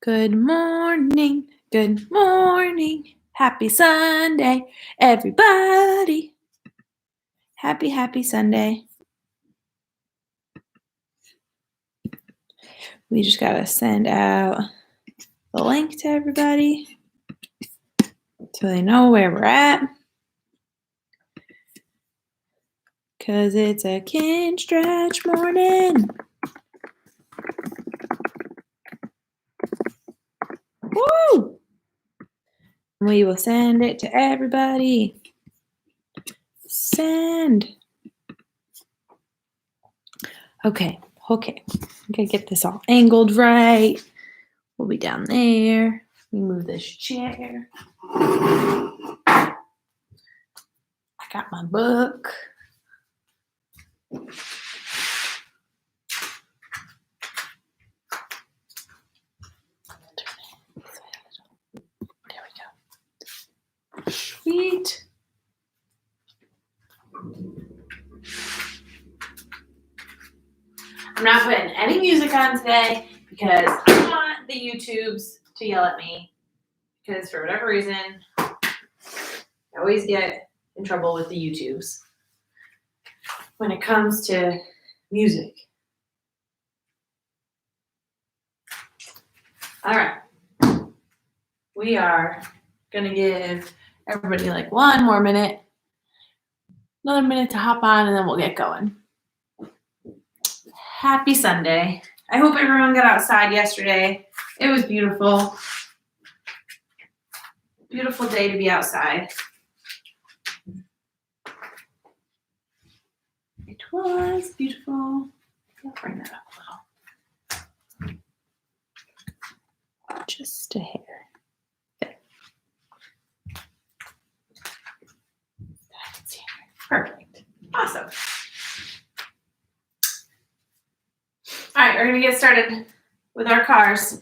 Good morning, happy Sunday, everybody. Happy Sunday. We just gotta send out the link to everybody so they know where we're at. Cause it's a Kinstretch morning. Woo! We will send it to everybody. Send. Okay. Okay, get this all angled right. We'll be down there. We move this chair. I got my book. There we go. Sweet. I'm not putting any music on today because I want the YouTubes to yell at me because for whatever reason, I always get in trouble with the YouTubes when it comes to music. All right. We are going to give everybody like one more minute, another minute to hop on, and then we'll get going. Happy Sunday. I hope everyone got outside yesterday. It was beautiful. Beautiful day to be outside. It was beautiful. I'll bring that up a little. Just a hair. There. Perfect. Awesome. All right, we're going to get started with our cars.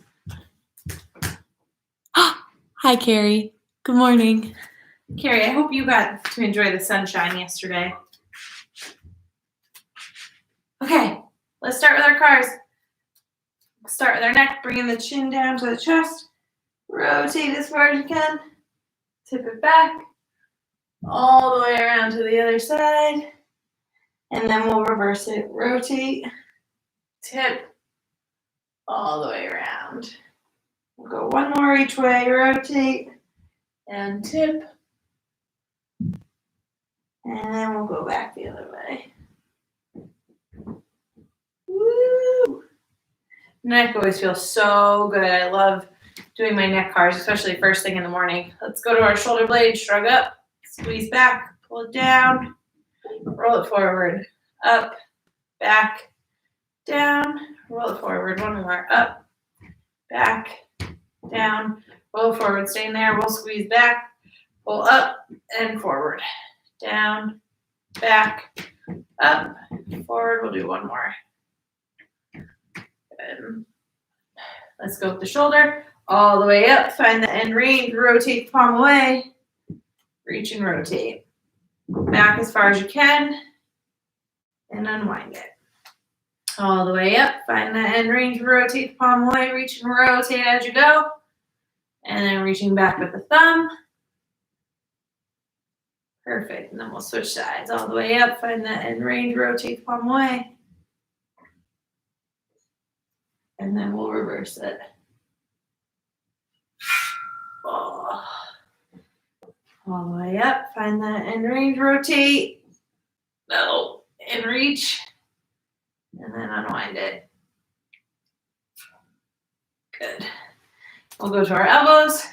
Hi, Carrie. Good morning. Carrie, I hope you got to enjoy the sunshine yesterday. Okay, let's start with our cars. Start with our neck, bringing the chin down to the chest. Rotate as far as you can. Tip it back. All the way around to the other side. And then we'll reverse it. Rotate. Tip. All the way around. We'll go one more each way. Rotate. And tip. And then we'll go back the other way. Woo! Neck always feels so good. I love doing my neck cars, especially first thing in the morning. Let's go to our shoulder blade, shrug up, squeeze back, pull it down, roll it forward, up, back, down, roll it forward, one more, up, back, down, roll forward, staying there, we'll squeeze back, pull up and forward, down, back, up, forward, we'll do one more. Good. Let's go with the shoulder, all the way up, find the end range, rotate the palm away, reach and rotate. Back as far as you can, and unwind it. All the way up, find that end range, rotate the palm away, reach and rotate as you go. And then reaching back with the thumb. Perfect, and then we'll switch sides. All the way up, find that end range, rotate the palm away. And then we'll reverse it. Oh. All the way up, find that end range, rotate. No, and reach. And then unwind it. Good. We'll go to our elbows.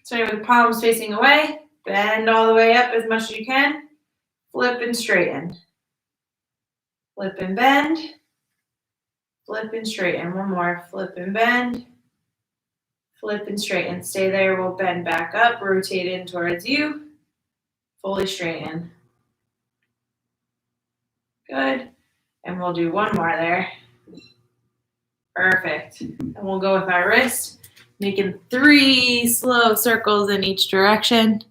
Starting with palms facing away. Bend all the way up as much as you can. Flip and straighten. Flip and bend. Flip and straighten. One more. Flip and bend. Flip and straighten. Stay there. We'll bend back up. Rotate in towards you. Fully straighten. Good. And we'll do one more there. Perfect. And we'll go with our wrist, making 3 slow circles in each direction.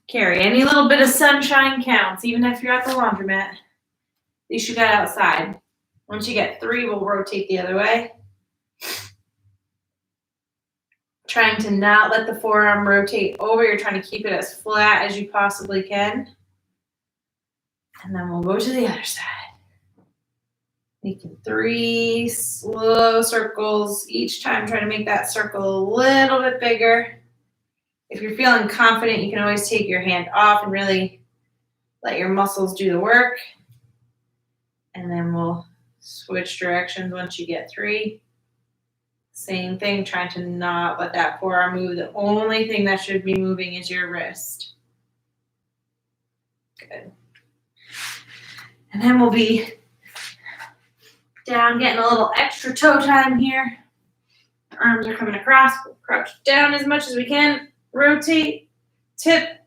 Carry any little bit of sunshine counts, even if you're at the laundromat. At least you got outside. Once you get 3, we'll rotate the other way. Trying to not let the forearm rotate over. You're trying to keep it as flat as you possibly can. And then we'll go to the other side. Making 3 slow circles each time. Try to make that circle a little bit bigger. If you're feeling confident, you can always take your hand off and really let your muscles do the work. And then we'll switch directions once you get 3. Same thing, trying to not let that forearm move. The only thing that should be moving is your wrist. Good. And then we'll be down, getting a little extra toe time here. The arms are coming across. We'll crouch down as much as we can. Rotate, tip,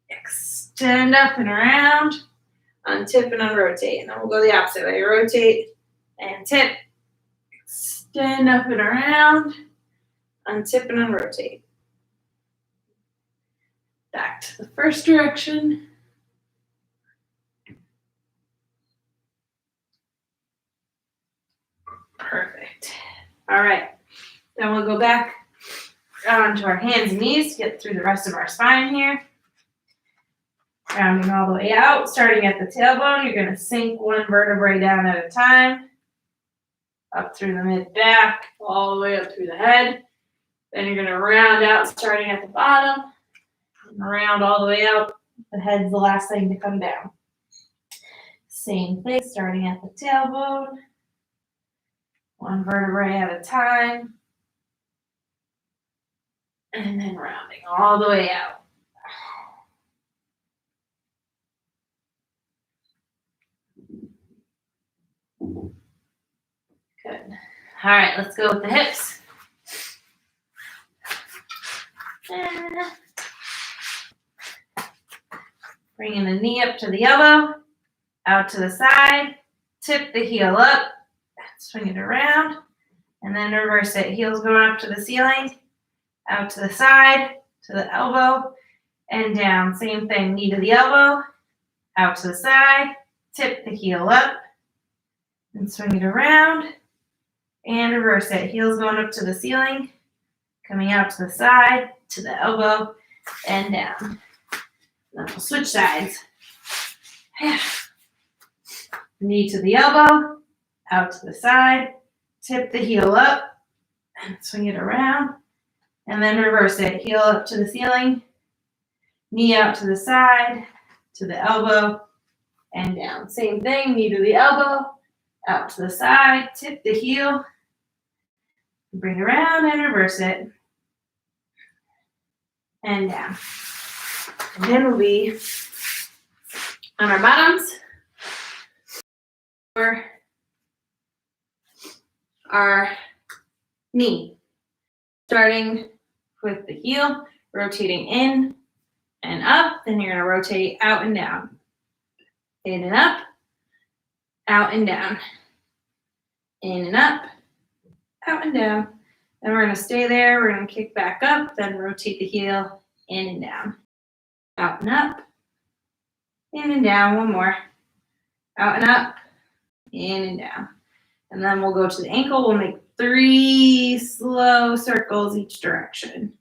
extend up and around, untip and unrotate. And then we'll go the opposite way. Rotate and tip, extend up and around, untip and unrotate. Back to the first direction. Perfect. All right. Then we'll go back onto our hands and knees, get through the rest of our spine here. Rounding all the way out, starting at the tailbone. You're going to sink one vertebrae down at a time. Up through the mid-back, all the way up through the head. Then you're going to round out, starting at the bottom. And round all the way out. The head's the last thing to come down. Same thing, starting at the tailbone. One vertebrae at a time. And then rounding all the way out. Good. All right, let's go with the hips. Bringing the knee up to the elbow, out to the side, tip the heel up, swing it around, and then reverse it. Heels going up to the ceiling, out to the side, to the elbow, and down. Same thing, knee to the elbow, out to the side, tip the heel up, and swing it around, and reverse it. Heels going up to the ceiling, coming out to the side, to the elbow, and down. Then we'll switch sides. Knee to the elbow, out to the side, tip the heel up, and swing it around, and then reverse it. Heel up to the ceiling, knee out to the side, to the elbow, and down. Same thing, knee to the elbow, out to the side, tip the heel, bring it around and reverse it, and down. And then we'll be on our bottoms for our knee. Starting with the heel, rotating in and up, then you're gonna rotate out and down. In and up, out and down. In and up, out and down. Then we're gonna stay there, we're gonna kick back up, then rotate the heel in and down. Out and up, in and down, one more. Out and up, in and down. And then we'll go to the ankle, we'll make 3 slow circles each direction.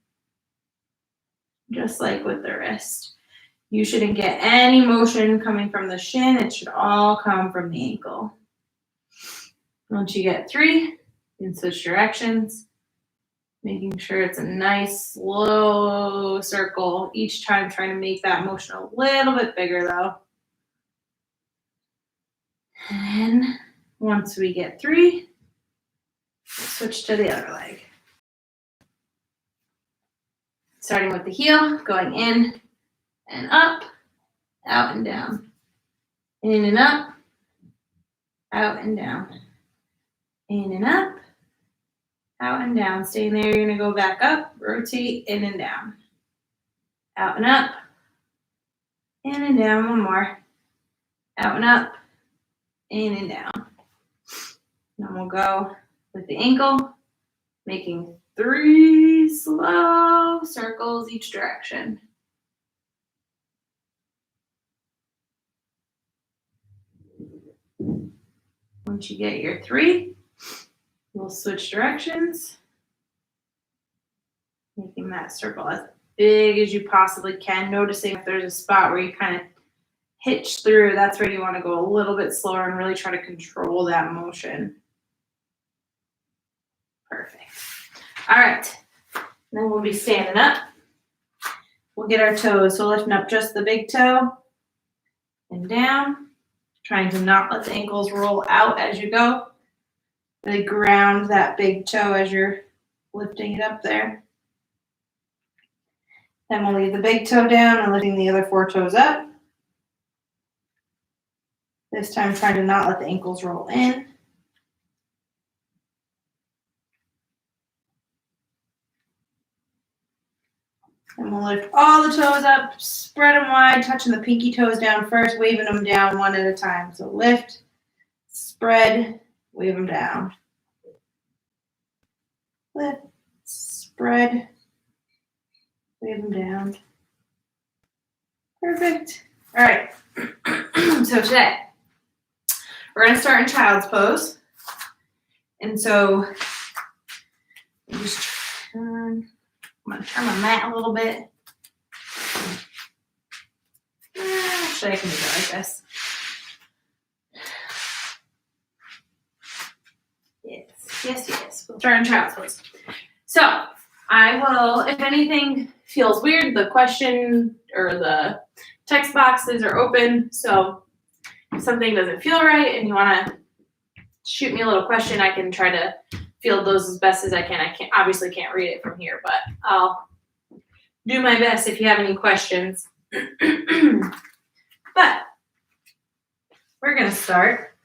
Just like with the wrist. You shouldn't get any motion coming from the shin, it should all come from the ankle. Once you get 3, you can switch directions. Making sure it's a nice, slow circle each time, trying to make that motion a little bit bigger though. And then once we get 3, switch to the other leg. Starting with the heel, going in and up, out and down. In and up, out and down. In and up, out and down. Staying there, you're gonna go back up, rotate in and down. Out and up, in and down, one more. Out and up, in and down. Then we'll go with the ankle, making 3 slow circles each direction. Once you get your 3, we'll switch directions. that circle as big as you possibly can, noticing if there's a spot where you kind of hitch through. That's where you want to go a little bit slower and really try to control that motion. Perfect. All right. Then we'll be standing up. We'll get our toes. So lifting up just the big toe and down, trying to not let the ankles roll out as you go. Really ground that big toe as you're lifting it up there. Then we'll leave the big toe down and lifting the other 4 toes up. This time trying to not let the ankles roll in. And we'll lift all the toes up, spread them wide, touching the pinky toes down first, waving them down one at a time. So lift, spread, wave them down. Lift, spread, wave them down. Perfect. All right. So today, we're going to start in child's pose. And so just turn. I'm going to turn my mat a little bit. Actually, I can do it like this. Yes. We'll start in child's pose. So I will, if anything feels weird, the question or the text boxes are open. So if something doesn't feel right and you want to shoot me a little question, I can try to field those as best as I can. I obviously can't read it from here, but I'll do my best if you have any questions. But we're going to start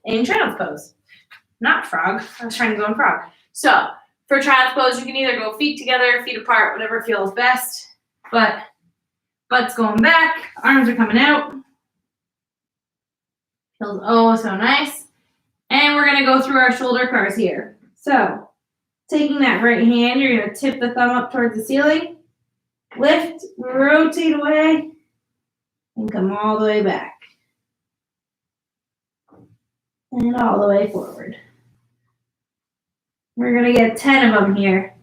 in child's pose. Not frog. I was trying to go in frog. So for child's pose, you can either go feet together, feet apart, whatever feels best. But butt's going back, arms are coming out. Feels oh so nice. And we're going to go through our shoulder cars here. So taking that right hand, you're going to tip the thumb up towards the ceiling. Lift, rotate away, and come all the way back. And all the way forward. We're going to get 10 of them here.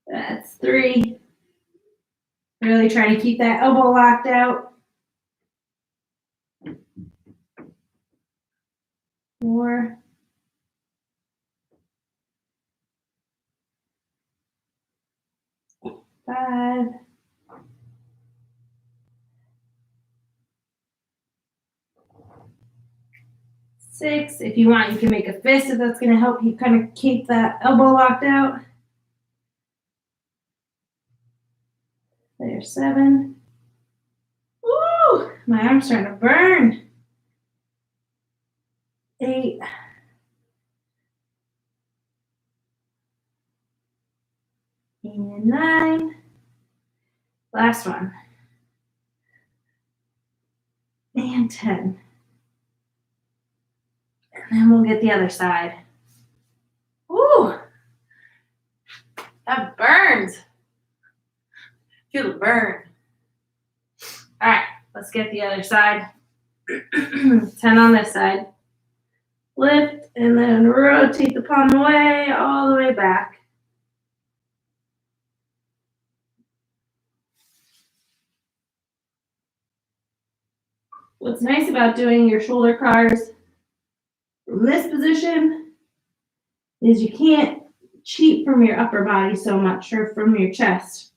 That's 3. Really trying to keep that elbow locked out. 4. 5. 6. If you want, you can make a fist if that's going to help you kind of keep that elbow locked out. There's 7. Woo! My arm's starting to burn. 8. And 9. Last one. And 10. And then we'll get the other side. Woo! That burns. Feel the burn. All right, let's get the other side. 10 on this side. Lift and then rotate the palm away, all the way back. What's nice about doing your shoulder cars from this position is you can't cheat from your upper body so much or from your chest.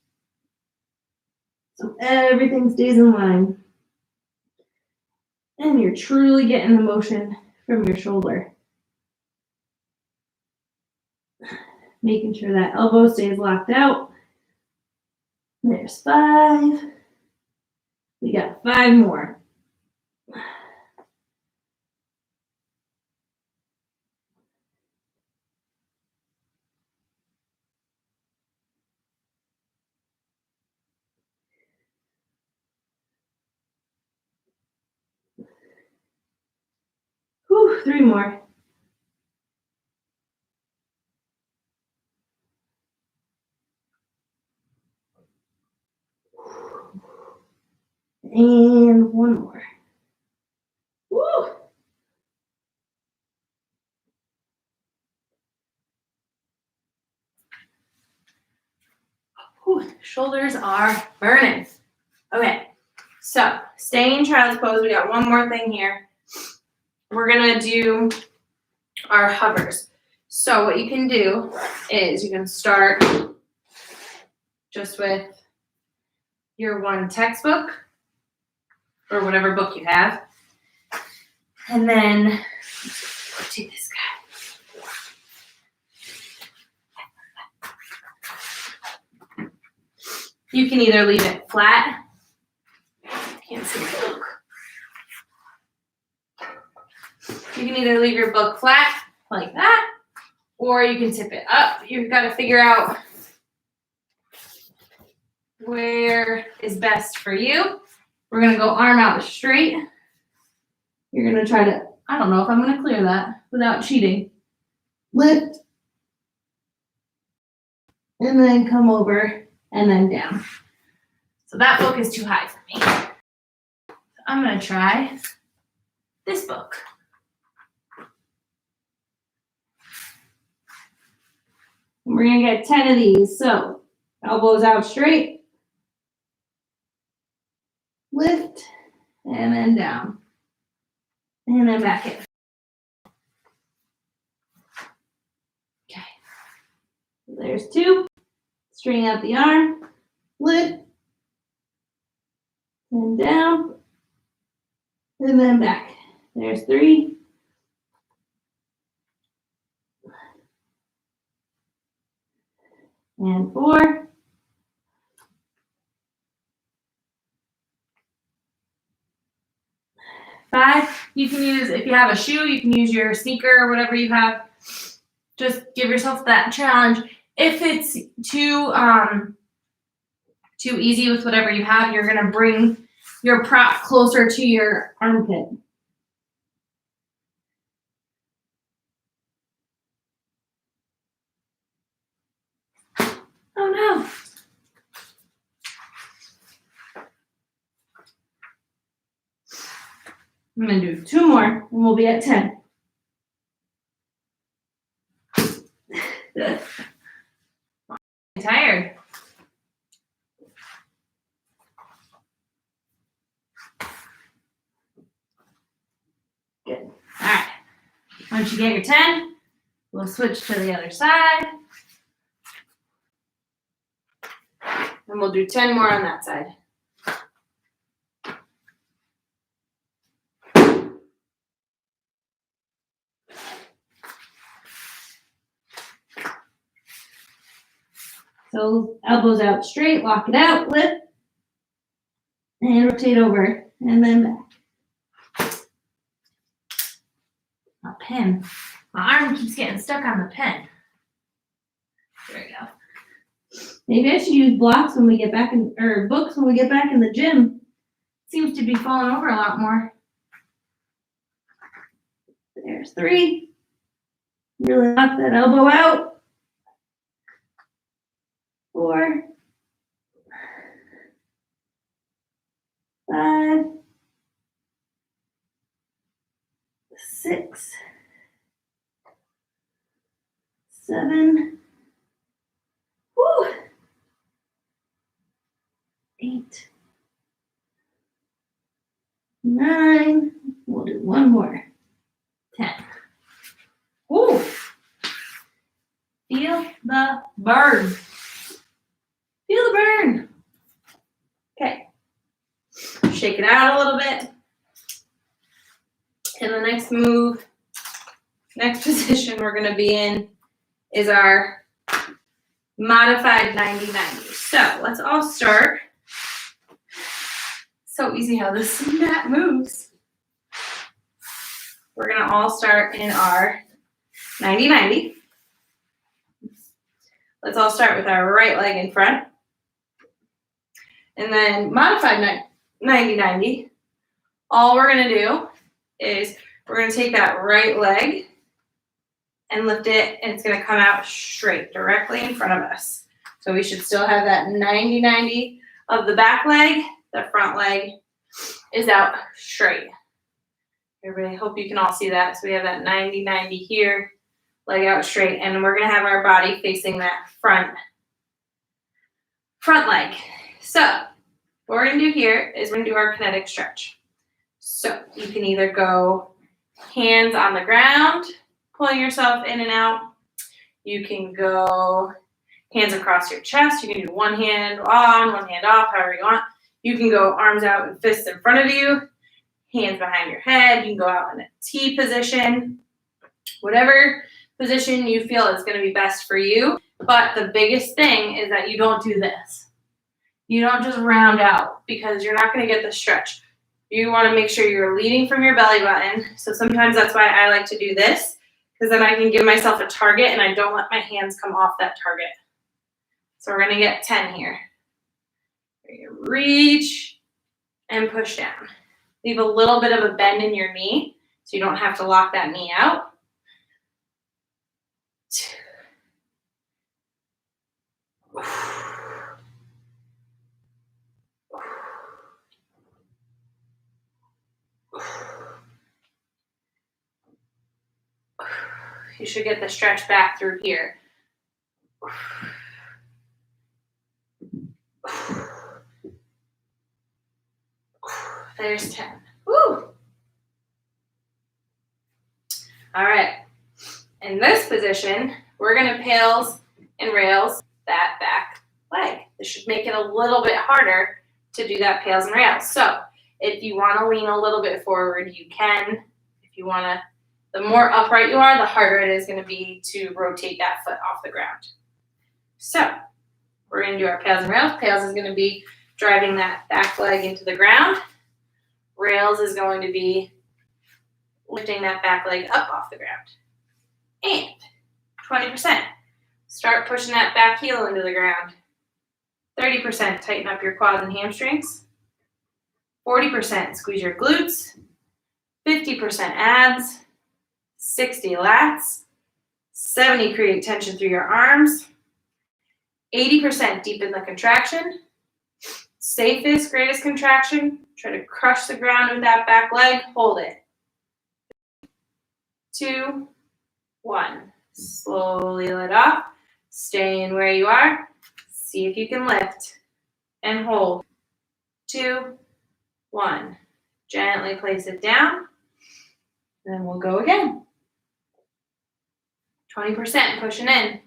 So everything stays in line. And you're truly getting the motion from your shoulder. Making sure that elbow stays locked out. There's 5. We got 5 more. Whew, 3 more. And 1 more. Woo, shoulders are burning. Okay, so staying in child's pose. We got one more thing here. We're gonna do our hovers. So what you can do is you can start just with your one textbook or whatever book you have. And then let's do this guy. You can either leave it flat. Can't see my book. You can either leave your book flat like that, or you can tip it up. You've got to figure out where is best for you. We're going to go arm out straight. You're going to try to, I don't know if I'm going to clear that without cheating. Lift. And then come over and then down. So that book is too high for me. So I'm going to try this book. And we're going to get 10 of these. So elbows out straight. Lift. And then down. And then back in. Okay. There's 2. String out the arm. Lift. And down. And then back. There's 3. And 4. 5. You can use, if you have a shoe, you can use your sneaker or whatever you have. Just give yourself that challenge. If it's too easy with whatever you have, you're gonna bring your prop closer to your armpit. Oh no. I'm gonna do 2 more and we'll be at 10. I'm tired. Good. All right. Once you get your 10, we'll switch to the other side. And we'll do 10 more on that side. So elbows out straight, lock it out, lift, and rotate over, and then back. A pen. My arm keeps getting stuck on the pen. There we go. Maybe I should use blocks when we get back in, or books when we get back in the gym. Seems to be falling over a lot more. There's 3. Really lock that elbow out. 4. 5. 6. 7. Woo. 8. 9. We'll do 1 more. 10. Woo. Feel the burn. Feel the burn. Okay. Shake it out a little bit. And the next move, next position we're going to be in is our modified 90-90. So let's all start. So easy how this mat moves. We're going to all start in our 90-90. Let's all start with our right leg in front. And then modified 90-90. All we're going to do is we're going to take that right leg and lift it, and it's going to come out straight, directly in front of us. So we should still have that 90-90 of the back leg. The front leg is out straight. Everybody, hope you can all see that. So we have that 90-90 here, leg out straight, and we're going to have our body facing that front Front leg. So what we're going to do here is we're going to do our kinetic stretch. So you can either go hands on the ground, pulling yourself in and out. You can go hands across your chest. You can do one hand on, one hand off, however you want. You can go arms out and fists in front of you, hands behind your head. You can go out in a T position, whatever position you feel is going to be best for you. But the biggest thing is that you don't do this. You don't just round out because you're not going to get the stretch. You want to make sure you're leading from your belly button. So sometimes that's why I like to do this, because then I can give myself a target and I don't let my hands come off that target. So we're going to get 10 here. Reach and push down. Leave a little bit of a bend in your knee so you don't have to lock that knee out. 2. You should get the stretch back through here. There's 10. Woo! All right. In this position, we're going to pails and rails that back leg. This should make it a little bit harder to do that pails and rails. So if you want to lean a little bit forward, you can. If you want to, the more upright you are, the harder it is going to be to rotate that foot off the ground. So we're going to do our pails and rails. Pails is going to be driving that back leg into the ground. Rails is going to be lifting that back leg up off the ground. And 20%. Start pushing that back heel into the ground. 30%, tighten up your quads and hamstrings. 40%, squeeze your glutes. 50% abs. 60 lats. 70, create tension through your arms. 80%, deepen the contraction. Safest, greatest contraction. Try to crush the ground with that back leg. Hold it. 2, 1. Slowly let off. Stay in where you are. See if you can lift. And hold. 2, 1. Gently place it down. And then we'll go again. 20% pushing in.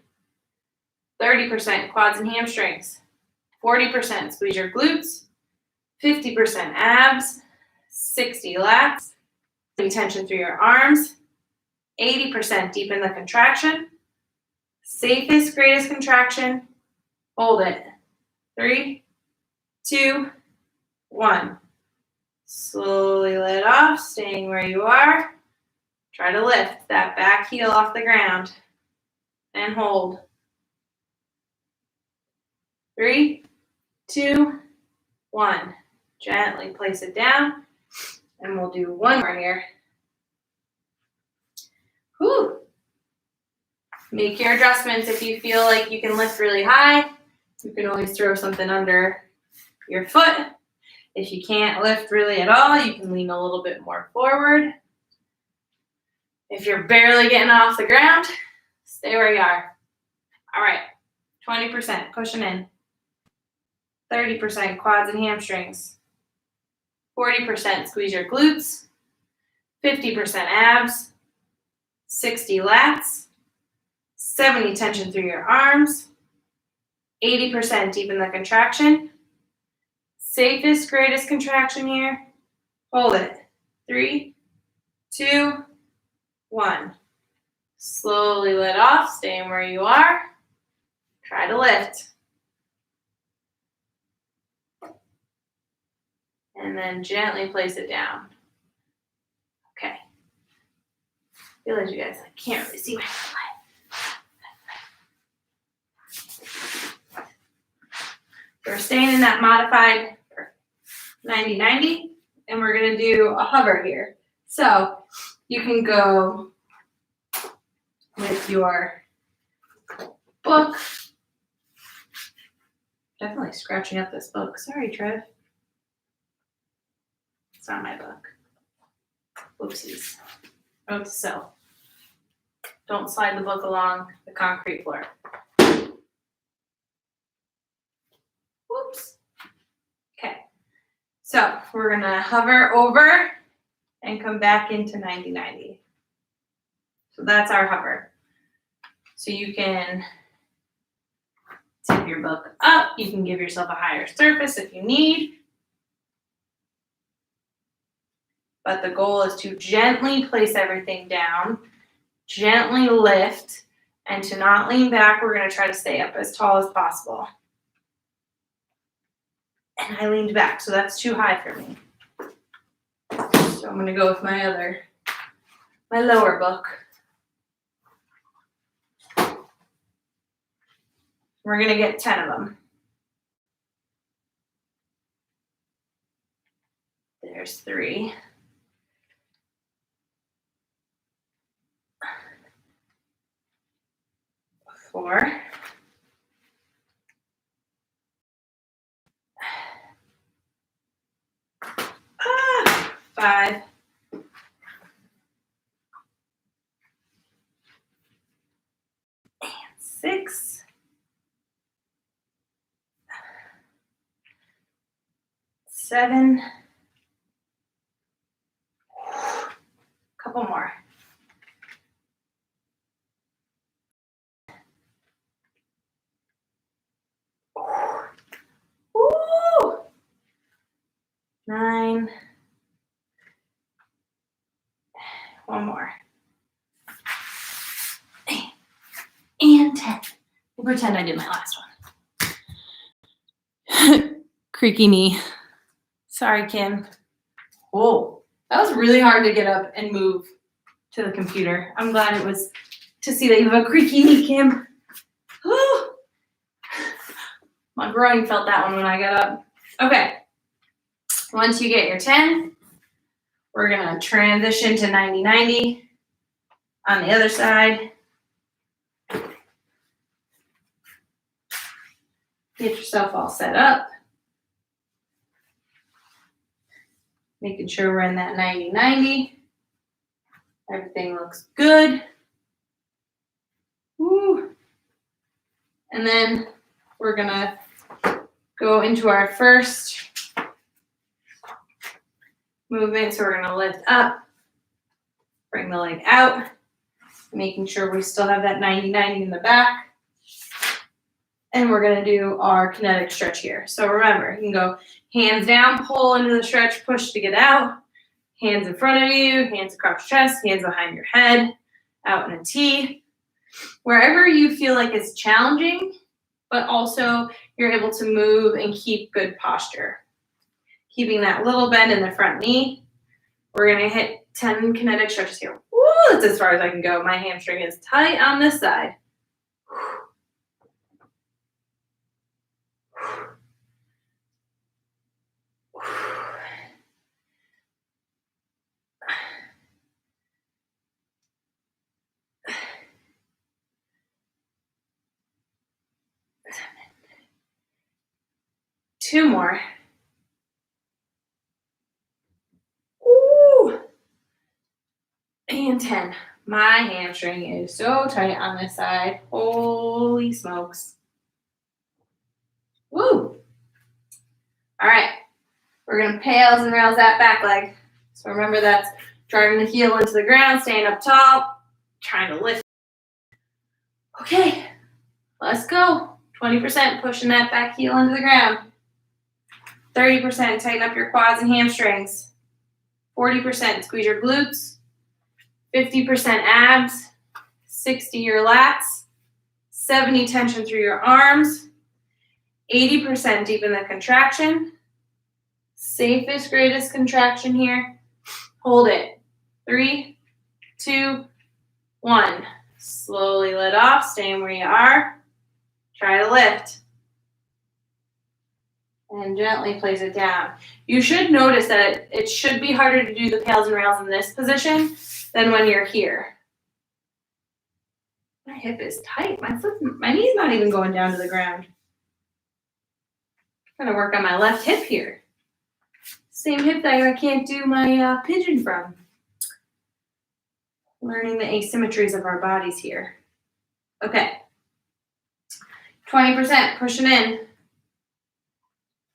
30% quads and hamstrings. 40% squeeze your glutes. 50% abs. 60 lats. Tension through your arms. 80% deepen the contraction. Safest, greatest contraction. Hold it. 3, 2, 1. Slowly let it off, staying where you are. Try to lift that back heel off the ground. And hold. 3, 2, 1. Gently place it down. And we'll do one more here. Whew. Make your adjustments if you feel like you can lift really high. You can always throw something under your foot. If you can't lift really at all, you can lean a little bit more forward. If you're barely getting off the ground, stay where you are. All right, 20% pushing in. 30% quads and hamstrings. 40% squeeze your glutes. 50% abs. 60 lats. 70 tension through your arms. 80% deepen the contraction. Safest, greatest contraction here. Hold it. 3, 2, 1. Slowly let off, staying where you are. Try to lift. And then gently place it down. Okay. I realize you guys can't really see my slide. We're staying in that modified 90-90, and we're going to do a hover here. So you can go with your book. Definitely scratching up this book. Sorry, Trev. It's not my book. Oopsies. Note to self. Don't slide the book along the concrete floor. So we're gonna hover over and come back into 90-90. So that's our hover. So you can tip your book up. You can give yourself a higher surface if you need. But the goal is to gently place everything down, gently lift, and to not lean back. We're going to try to stay up as tall as possible. And I leaned back, so that's too high for me. So I'm going to go with my lower book. We're going to get 10 of them. There's 3. 4. 5. 6. 7. Couple more. 9. One more. And 10. We'll pretend I did my last one. Creaky knee. Sorry, Kim. Whoa, that was really hard to get up and move to the computer. I'm glad it was to see that you have a creaky knee, Kim. Whew. My groin felt that one when I got up. Okay. Once you get your 10, we're going to transition to 90-90 on the other side. Get yourself all set up. Making sure we're in that 90-90. Everything looks good. Woo. And then we're going to go into our first movement. So we're going to lift up, bring the leg out, making sure we still have that 90-90 in the back. And we're going to do our kinetic stretch here. So remember, you can go hands down, pull into the stretch, push to get out. Hands in front of you, hands across your chest, hands behind your head, out in a T. Wherever you feel like it's challenging, but also you're able to move and keep good posture. Keeping that little bend in the front knee. We're going to hit 10 kinetic stretches here. Woo, that's as far as I can go. My hamstring is tight on this side. 2 more. Ooh. And 10. My hamstring is so tight on this side. Holy smokes. Woo. All right. We're going to pails and rails that back leg. So remember that's driving the heel into the ground, staying up tall, trying to lift. Okay. Let's go. 20% pushing that back heel into the ground. 30% tighten up your quads and hamstrings. 40% squeeze your glutes. 50% abs. 60 your lats. 70 tension through your arms. 80% deepen the contraction. Safest, greatest contraction here. Hold it. 3, 2, 1. Slowly let off, staying where you are. Try to lift. And gently place it down. You should notice that it should be harder to do the pails and rails in this position than when you're here. My hip is tight. My knee's not even going down to the ground. I'm gonna work on my left hip here. Same hip that I can't do my pigeon from. Learning the asymmetries of our bodies here. Okay. 20% pushing in.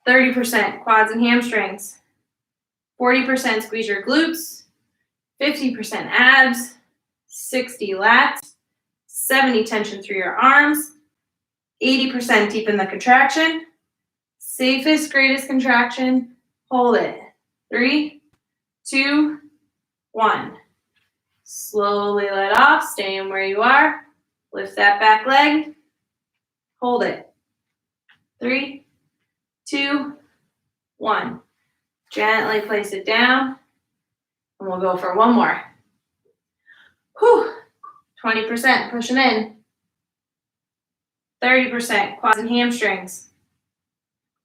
30% quads and hamstrings. 40% squeeze your glutes, 50% abs, 60 lats, 70 tension through your arms, 80% deepen the contraction, safest, greatest contraction, hold it. 3, 2, 1. Slowly let off, staying where you are. Lift that back leg, hold it. 3, 2, 1. Gently place it down, and we'll go for one more. Whew. 20% pushing in. 30% quads and hamstrings.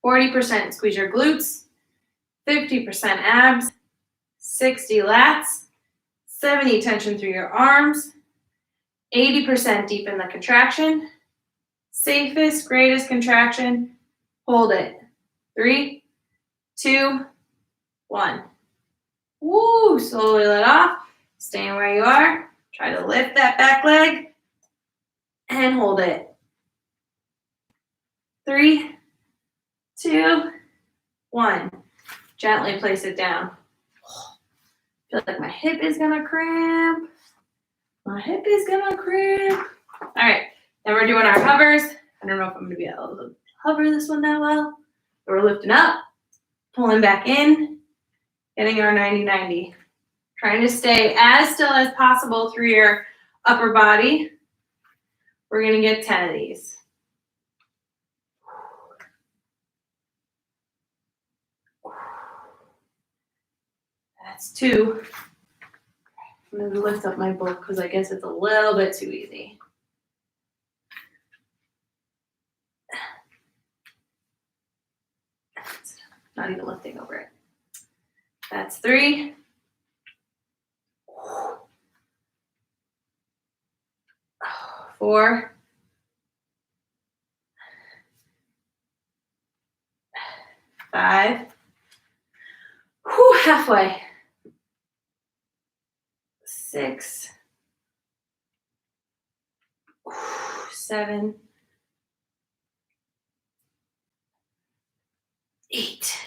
40% squeeze your glutes. 50% abs. 60 lats. 70 tension through your arms. 80% deepen the contraction. Safest, greatest contraction. Hold it. 3, 2, 1. Woo! Slowly let off. Staying where you are. Try to lift that back leg and hold it. 3, 2, 1. Gently place it down. Feel like my hip is gonna cramp. My hip is gonna cramp. All right, then we're doing our hovers. I don't know if I'm gonna be able to hover this one that well. But we're lifting up, pulling back in, getting our 90-90. Trying to stay as still as possible through your upper body. We're gonna get 10 of these. That's 2. I'm gonna lift up my book because I guess it's a little bit too easy. Not even lifting over it. That's 3. 4. 5. Whew, halfway. 6. 7. 8.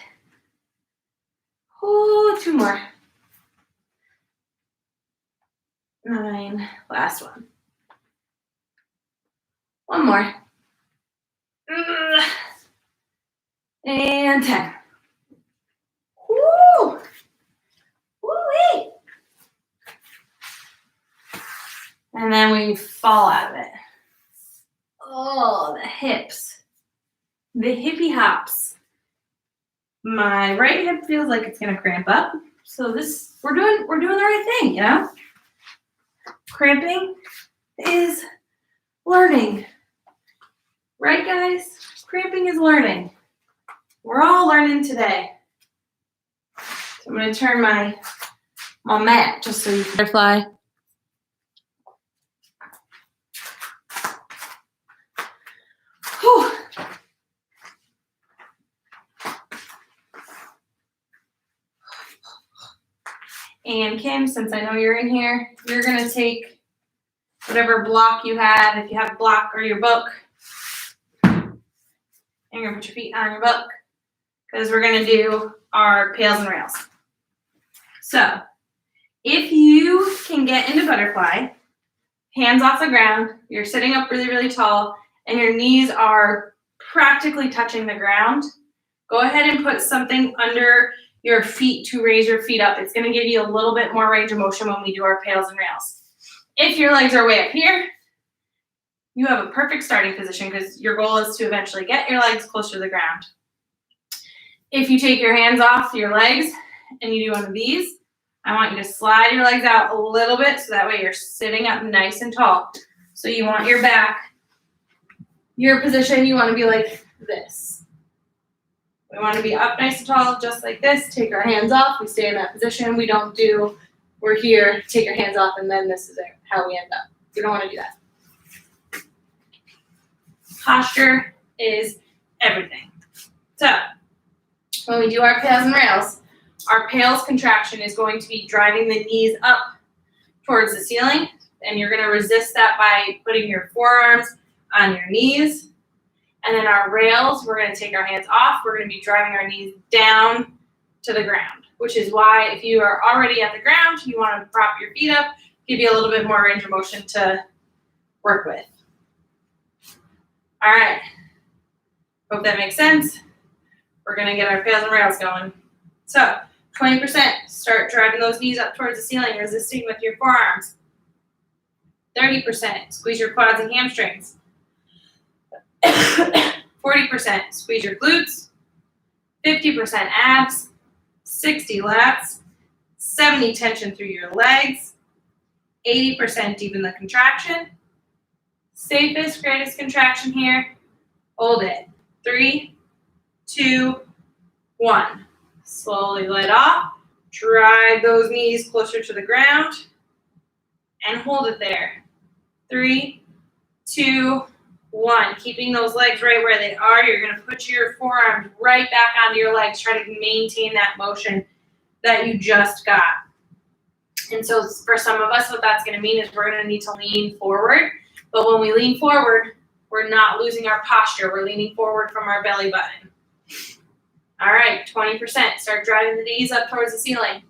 Oh, 2 more. 9. Last one. 1 more. And 10. Woo! Woo-wee! And then we fall out of it. Oh, the hips. The hippie hops. My right hip feels like it's gonna cramp up. So we're doing the right thing, you know? Cramping is learning. Right, guys? Cramping is learning. We're all learning today. So I'm gonna turn my mat just so you can butterfly. Whew. And Kim, since I know you're in here, you're gonna take whatever block you have, if you have a block or your book, and you're gonna put your feet on your book, because we're gonna do our pails and rails. So, if you can get into butterfly, hands off the ground, you're sitting up really, really tall, and your knees are practically touching the ground, go ahead and put something under your feet to raise your feet up. It's gonna give you a little bit more range of motion when we do our pails and rails. If your legs are way up here, you have a perfect starting position because your goal is to eventually get your legs closer to the ground. If you take your hands off your legs and you do one of these, I want you to slide your legs out a little bit so that way you're sitting up nice and tall. So you want your back, your position, you want to be like this. We want to be up nice and tall, just like this. Take our hands off. We stay in that position. We don't do, we're here, take your hands off, and then this is how we end up. You don't want to do that. Posture is everything. So when we do our pails and rails, our pails contraction is going to be driving the knees up towards the ceiling, and you're going to resist that by putting your forearms on your knees. And then our rails, we're going to take our hands off. We're going to be driving our knees down to the ground, which is why if you are already at the ground, you want to prop your feet up, give you a little bit more range of motion to work with. All right. Hope that makes sense. We're going to get our pails and rails going. So 20%, start driving those knees up towards the ceiling, resisting with your forearms. 30%, squeeze your quads and hamstrings. 40%, squeeze your glutes. 50% abs. 60 lats. 70 tension through your legs. 80% deepen the contraction. Safest, greatest contraction here. Hold it. 3, 2, 1. Slowly let off. Drag those knees closer to the ground. And hold it there. 3, 2, 1. Keeping those legs right where they are. You're going to put your forearms right back onto your legs. Try to maintain that motion that you just got. And so for some of us, what that's going to mean is we're going to need to lean forward. But when we lean forward, we're not losing our posture. We're leaning forward from our belly button. All right, 20%. Start driving the knees up towards the ceiling.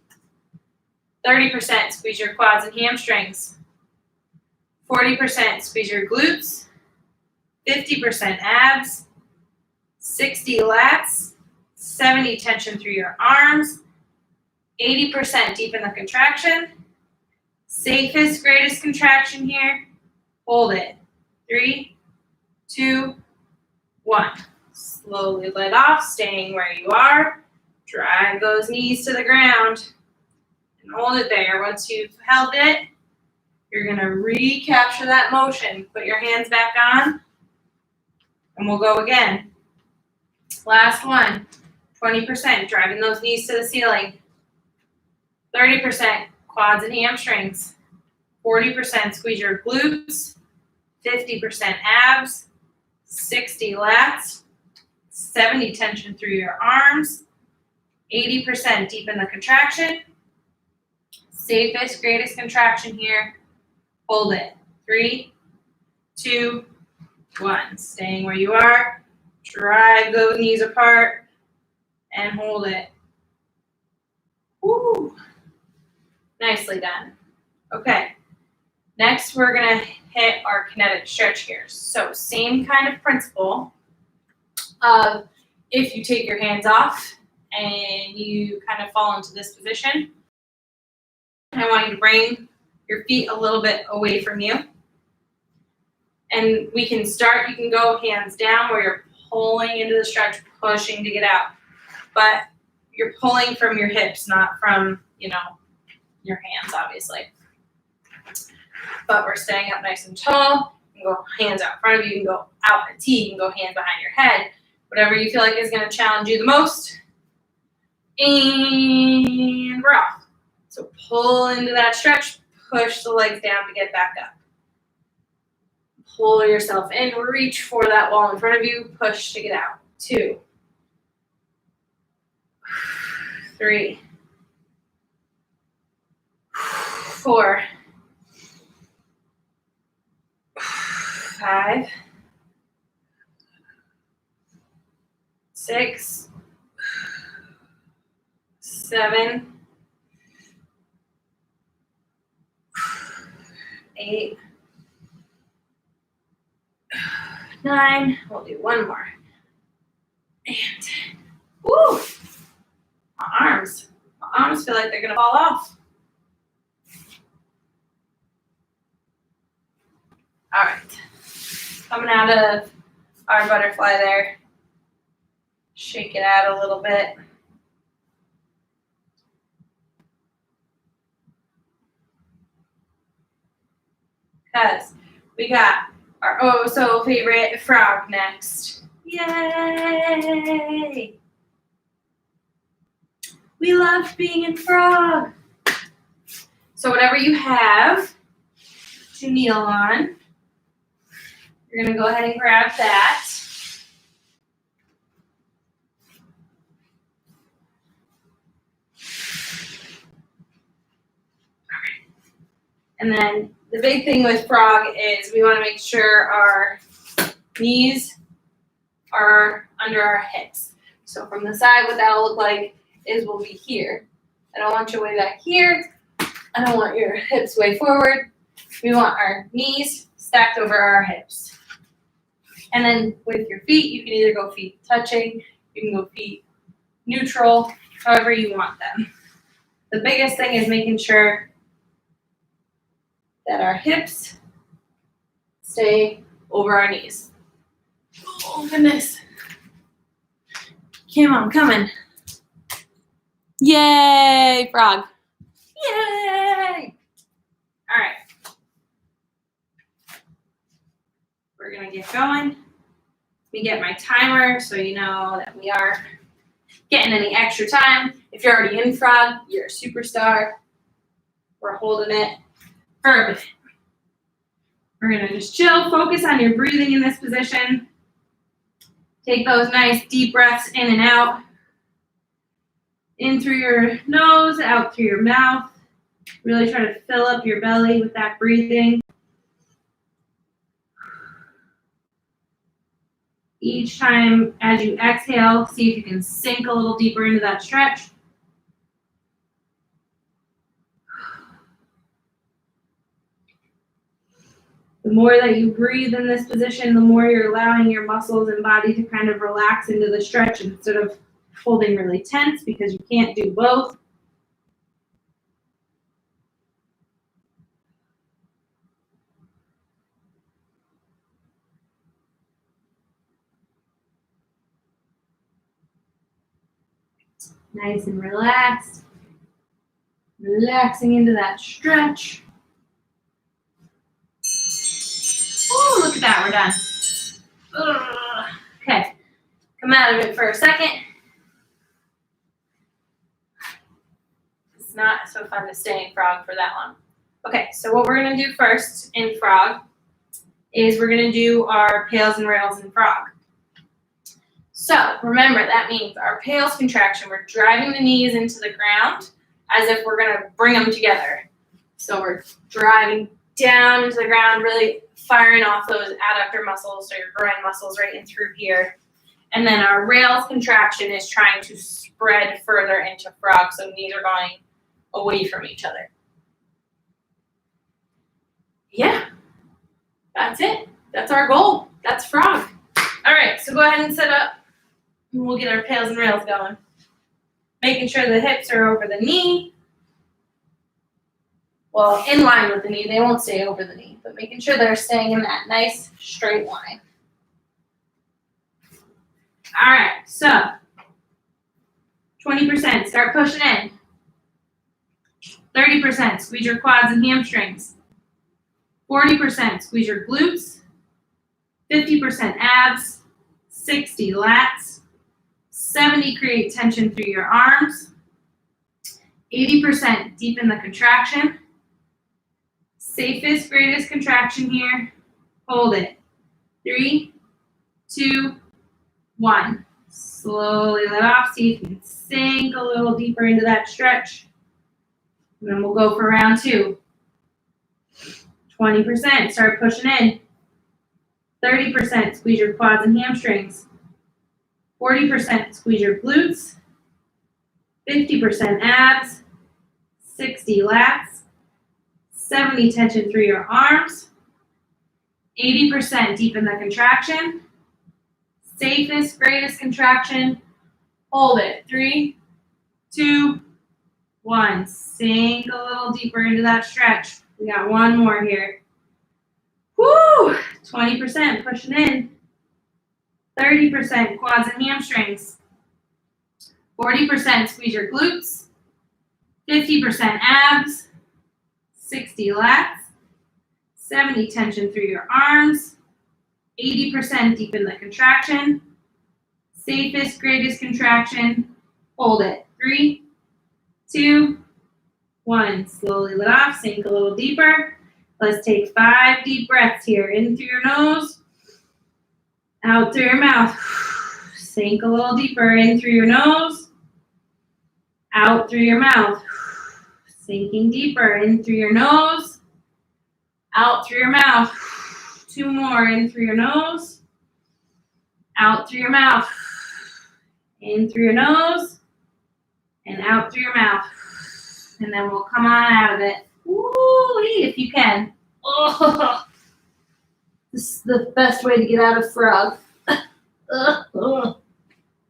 30%. Squeeze your quads and hamstrings. 40%. Squeeze your glutes. 50% abs. 60 lats. 70 tension through your arms. 80% deepen the contraction. Safest, greatest contraction here. Hold it. 3, 2, 1. Slowly let off, staying where you are. Drag those knees to the ground. And hold it there. Once you've held it, you're going to recapture that motion. Put your hands back on. And we'll go again. Last one. 20%. Driving those knees to the ceiling. 30% quads and hamstrings. 40% squeeze your glutes. 50% abs. 60 lats. 70 tension through your arms. 80% deepen the contraction. Safest, greatest contraction here. Hold it. 3, 2, 1. Staying where you are. Drag those knees apart and hold it. Woo. Nicely done. Okay. Next, we're going to hit our kinetic stretch here. So same kind of principle of if you take your hands off and you kind of fall into this position, I want you to bring your feet a little bit away from you. And we can start, you can go hands down where you're pulling into the stretch, pushing to get out. But you're pulling from your hips, not from, your hands, obviously. But we're staying up nice and tall. You can go hands out in front of you. You can go out in a T. You can go hands behind your head. Whatever you feel like is going to challenge you the most. And we're off. So pull into that stretch. Push the legs down to get back up. Pull yourself in. Reach for that wall in front of you. Push to get out. 2, 3, 4, 5, 6, 7, 8, 9. We'll do one more. And 10. Woo! My arms feel like they're gonna fall off. All right. Coming out of our butterfly there. Shake it out a little bit. Because we got our oh so favorite frog next. Yay! We love being in frog. So whatever you have to kneel on, you're going to go ahead and grab that. And then the big thing with frog is we want to make sure our knees are under our hips. So from the side, what that'll look like is will be here. I don't want you way back here. I don't want your hips way forward. We want our knees stacked over our hips. And then with your feet, you can either go feet touching, you can go feet neutral, however you want them. The biggest thing is making sure that our hips stay over our knees. Oh goodness. Come on, coming. Yay, frog. Yay! All right. We're gonna get going. Let me get my timer so you know that we aren't getting any extra time. If you're already in frog, you're a superstar. We're holding it for a minute. We're gonna just chill, focus on your breathing in this position. Take those nice deep breaths in and out. In through your nose, out through your mouth. Really try to fill up your belly with that breathing. Each time as you exhale, see if you can sink a little deeper into that stretch. The more that you breathe in this position, the more you're allowing your muscles and body to kind of relax into the stretch instead of holding really tense, because you can't do both. Nice and relaxed. Relaxing into that stretch. Oh, look at that, we're done. Ugh. Okay, come out of it for a second. It's not so fun to stay in frog for that long. Okay, so what we're gonna do first in frog is we're gonna do our pails and rails in frog. So remember, that means our pails contraction, we're driving the knees into the ground as if we're gonna bring them together. So we're driving down into the ground, really firing off those adductor muscles, so your groin muscles right in through here. And then our rails contraction is trying to spread further into frog, so knees are going away from each other. Yeah, that's it. That's our goal. That's frog. All right, so go ahead and sit up, and we'll get our pails and rails going. Making sure the hips are over the knee. Well, in line with the knee. They won't stay over the knee, but making sure they're staying in that nice straight line. All right, so 20%, start pushing in. 30%, squeeze your quads and hamstrings. 40%, squeeze your glutes. 50% abs. 60 lats. 70, create tension through your arms. 80%, deepen the contraction. Safest, greatest contraction here. Hold it. 3, 2, 1. Slowly let off. See if you can sink a little deeper into that stretch. And then we'll go for round 2. 20%, start pushing in. 30%, squeeze your quads and hamstrings. 40%, squeeze your glutes. 50% abs. 60 lats. 70, tension through your arms. 80%, deepen the contraction. Safest, greatest contraction. Hold it. 3, 2, 1. Sink a little deeper into that stretch. We got one more here. Woo! 20%, pushing in. 30%, quads and hamstrings. 40%, squeeze your glutes. 50% abs. 60 lats. 70, tension through your arms. 80%, deepen the contraction. Safest, greatest contraction. Hold it. 3, 2, 1. Slowly let off. Sink a little deeper. Let's take 5 deep breaths here. In through your nose. Out through your mouth. Sink a little deeper. In through your nose. Out through your mouth. Sinking deeper. In through your nose. Out through your mouth. 2 more. In through your nose. Out through your mouth. In through your nose. and out through your mouth. And then we'll come on out of it. Woo-wee, if you can. Oh, this is the best way to get out of frog.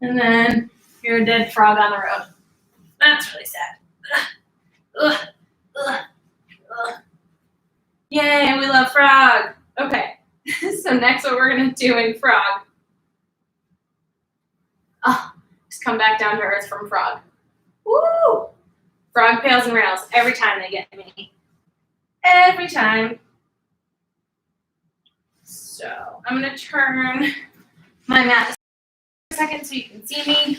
And then you're a dead frog on the road. That's really sad. Yay, we love frog. Okay, so next what we're gonna do in frog. Just come back down to earth from frog. Woo! Frog pails and rails every time they get me. Every time. So I'm gonna turn my mat a second so you can see me.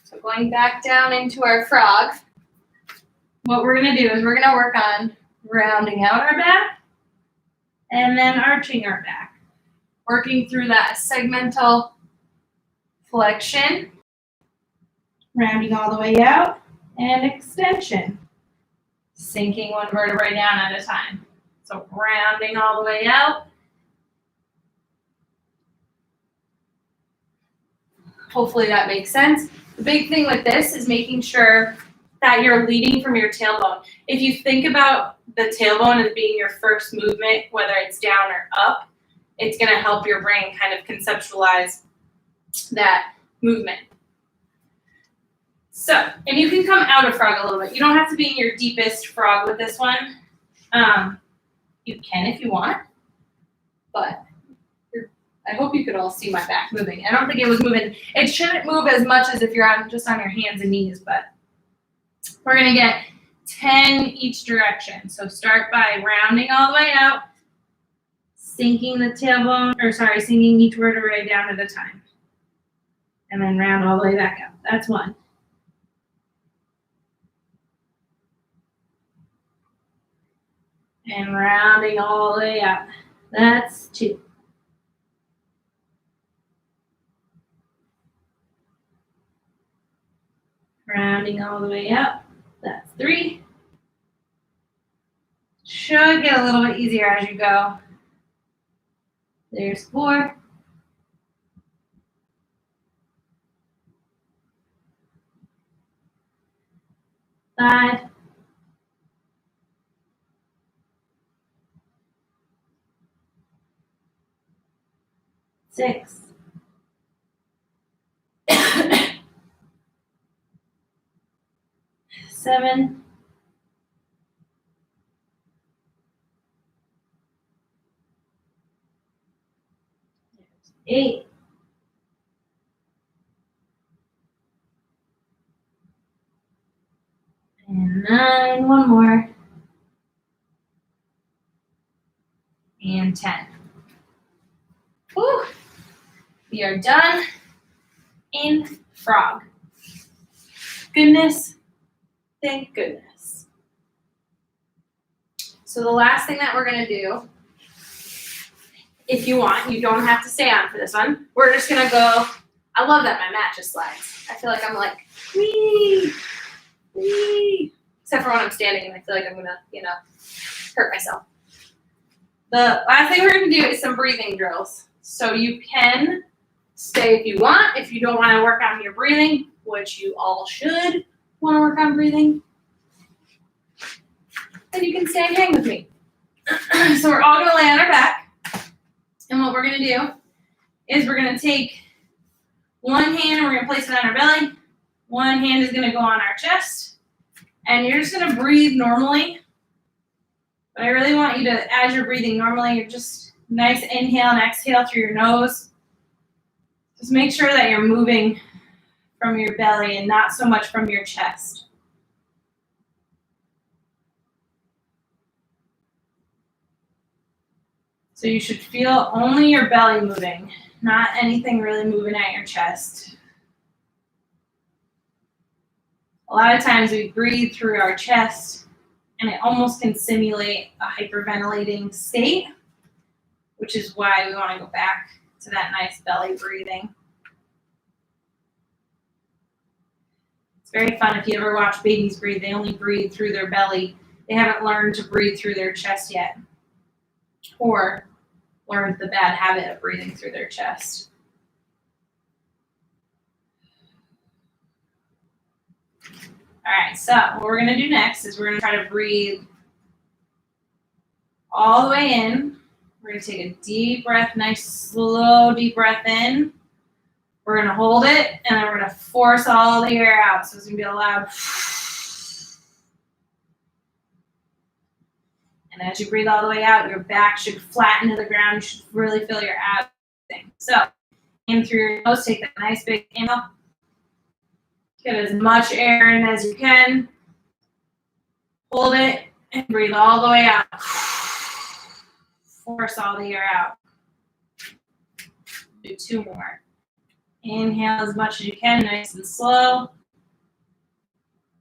So going back down into our frog, what we're gonna do is we're gonna work on rounding out our back and then arching our back. Working through that segmental flexion, rounding all the way out, and extension. Sinking one vertebrae down at a time. So rounding all the way out. Hopefully that makes sense. The big thing with this is making sure that you're leading from your tailbone. If you think about the tailbone as being your first movement, whether it's down or up, it's going to help your brain kind of conceptualize that movement. So, and you can come out of frog a little bit. You don't have to be in your deepest frog with this one. You can if you want, but I hope you could all see my back moving. I don't think it was moving. It shouldn't move as much as if you're just on your hands and knees, but we're going to get 10 each direction. So start by rounding all the way out, sinking the tailbone, sinking each vertebrae down at a time. And then round all the way back up. That's one. And rounding all the way out. That's two. Rounding all the way up. That's three. Should get a little bit easier as you go. There's four. Five. Six. Seven. 8. And 9. One more. And 10. Whew. We are done in frog. Goodness. Thank goodness. So the last thing that we're going to do, if you want, you don't have to stay on for this one. We're just going to go. I love that my mat just slides. I feel like I'm like, wee, wee. Except for when I'm standing and I feel like I'm going to, hurt myself. The last thing we're going to do is some breathing drills. So you can stay if you want. If you don't want to work on your breathing, which you all should want to work on breathing, then you can stay and hang with me. So we're all going to lay on our back. And what we're going to do is we're going to take one hand and we're going to place it on our belly. One hand is going to go on our chest. And you're just going to breathe normally. But I really want you to, as you're breathing normally, you're just nice inhale and exhale through your nose. Just make sure that you're moving from your belly and not so much from your chest. So you should feel only your belly moving, not anything really moving at your chest. A lot of times we breathe through our chest and it almost can simulate a hyperventilating state, which is why we want to go back to that nice belly breathing. It's very fun if you ever watch babies breathe. They only breathe through their belly. They haven't learned to breathe through their chest yet. Or learned the bad habit of breathing through their chest. All right, so what we're going to do next is we're going to try to breathe all the way in. We're going to take a deep breath, nice, slow, deep breath in. We're going to hold it, and then we're going to force all the air out. So it's going to be a loud. And as you breathe all the way out, your back should flatten to the ground. You should really feel your abs. So in through your nose, take that nice big inhale. Get as much air in as you can. Hold it and breathe all the way out. Force all the air out. Do 2 more. Inhale as much as you can, nice and slow.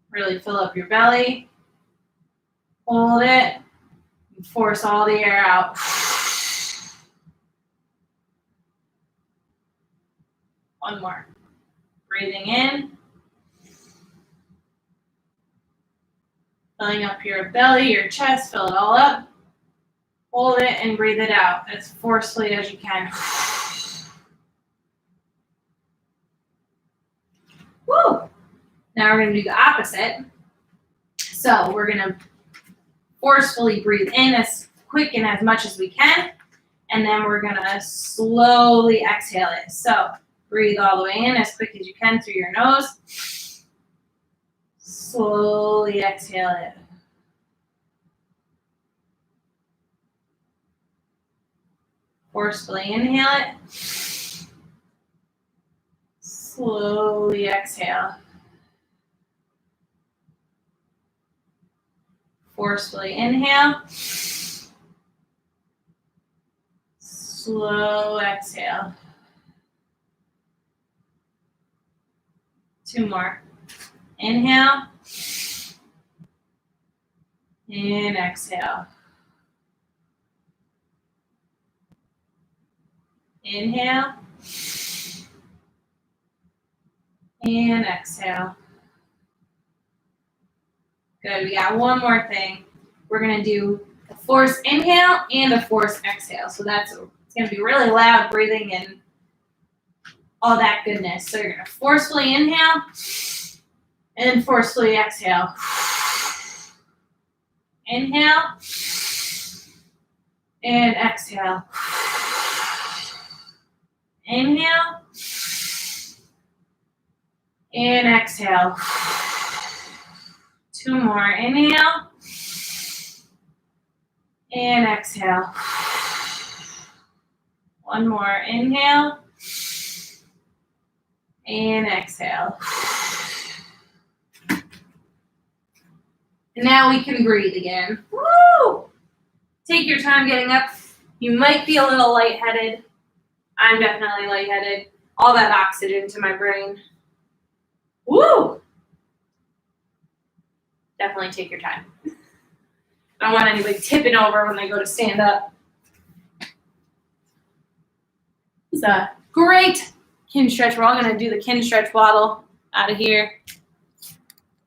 Really fill up your belly. Hold it. And force all the air out. One more. Breathing in. Filling up your belly, your chest, fill it all up. Hold it and breathe it out as forcefully as you can. Woo! Now we're going to do the opposite. So we're going to forcefully breathe in as quick and as much as we can. And then we're going to slowly exhale it. So breathe all the way in as quick as you can through your nose. Slowly exhale it. Forcefully inhale it. Slowly exhale. Forcefully inhale. Slow exhale. 2 more. Inhale. And exhale. Inhale. And exhale. Good. We got one more thing. We're going to do a force inhale and a force exhale. So it's going to be really loud breathing and all that goodness. So you're going to forcefully inhale and forcefully exhale. Inhale and exhale. Inhale and exhale. 2 more. Inhale and exhale. 1 more. Inhale and exhale. And now we can breathe again. Woo! Take your time getting up. You might be a little lightheaded. I'm definitely lightheaded. All that oxygen to my brain. Woo! Definitely take your time. I don't want anybody tipping over when they go to stand up. It's a great Kinstretch. We're all going to do the Kinstretch waddle out of here.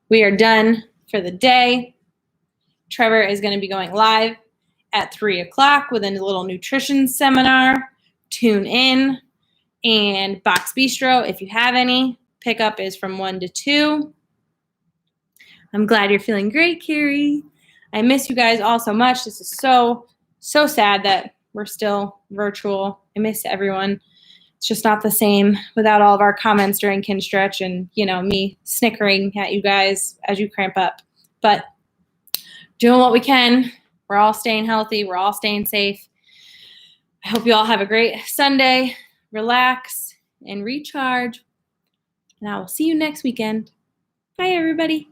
We are done for the day. Trevor is going to be going live at 3 o'clock with a little nutrition seminar. Tune in. And Box Bistro, if you have any, pickup is from 1 to 2. I'm glad you're feeling great, Carrie. I miss you guys all so much. This is so sad that we're still virtual. I miss everyone. It's just not the same without all of our comments during Kinstretch and, me snickering at you guys as you cramp up. But doing what we can. We're all staying healthy. We're all staying safe. I hope you all have a great Sunday. Relax and recharge. And I will see you next weekend. Bye, everybody.